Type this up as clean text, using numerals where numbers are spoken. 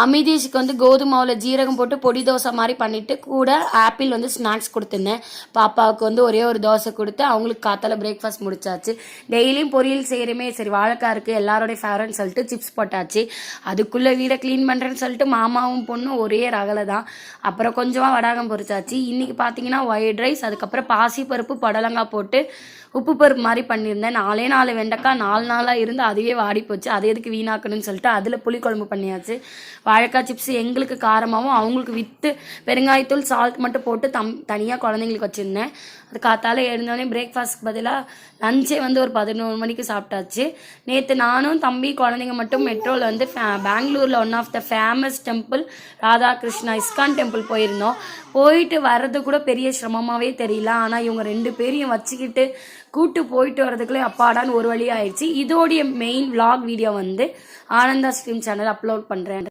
அமிதேஷுக்கு வந்து கோதுமை மாவில் ஜீரகம் போட்டு பொடி தோசை மாதிரி பண்ணிவிட்டு கூட ஆப்பிள் வந்து ஸ்நாக்ஸ் கொடுத்துருந்தேன். பாப்பாவுக்கு வந்து ஒரே ஒரு தோசை கொடுத்து அவங்களுக்கு காத்தால பிரேக்ஃபாஸ்ட் முடிச்சாச்சு. டெய்லியும் பொரியல் செய்கிறமே, சரி வாழைக்காய் இருக்குது எல்லாரோடைய ஃபேவரட்னு சொல்லிட்டு சிப்ஸ் போட்டாச்சு. அதுக்குள்ளே வீடை க்ளீன் பண்ணுறேன்னு சொல்லிட்டு மாமாவும் பொண்ணும் ஒரே ரகலை தான். அப்புறம் கொஞ்சமாக வடாகம் பொரிச்சாச்சு. இன்றைக்கி பார்த்தீங்கன்னா ஒயிட் ரைஸ், அதுக்கப்புறம் பாசிப்பருப்பு புடலங்காய் போட்டு உப்பு பருப்பு மாதிரி பண்ணியிருந்தேன். 4 வெண்டைக்காய் 4 நாளாக இருந்து அதுவே வாடி போச்சு. அது எதுக்கு வீணாக்கணும்னு சொல்லிட்டு அதில் புளிக்குழம்பு பண்ணியாச்சு. வாழைக்காய் சிப்ஸ் எங்களுக்கு காரமாகவும் அவங்களுக்கு வித்து பெருங்காயத்தூள் சால்ட் மட்டும் போட்டு தனியாக குழந்தைங்களுக்கு வச்சுருந்தேன். அது காத்தால எழுந்தோடனே பிரேக்ஃபாஸ்ட்க்கு பதிலாக லஞ்சே வந்து ஒரு 11 மணிக்கு சாப்பிட்டாச்சு. நேற்று நானும் தம்பி குழந்தைங்க மட்டும் மெட்ரோவில் வந்து பெங்களூரில் one of the famous temple Radhakrishna ISKCON temple போயிருந்தோம். போயிட்டு வர்றது கூட பெரிய சிரமமாகவே தெரியல. ஆனால் இவங்க 2 பேரையும் வச்சுக்கிட்டு கூட்டு போயிட்டு வரதுக்குள்ளே அப்பாடான்னு ஒரு வழி ஆயிடுச்சு. இதோடைய மெயின் விளாக் வீடியோ வந்து ஆனந்தா ஸ்ட்ரீம் சேனல் அப்லோட் பண்ணுறேன்.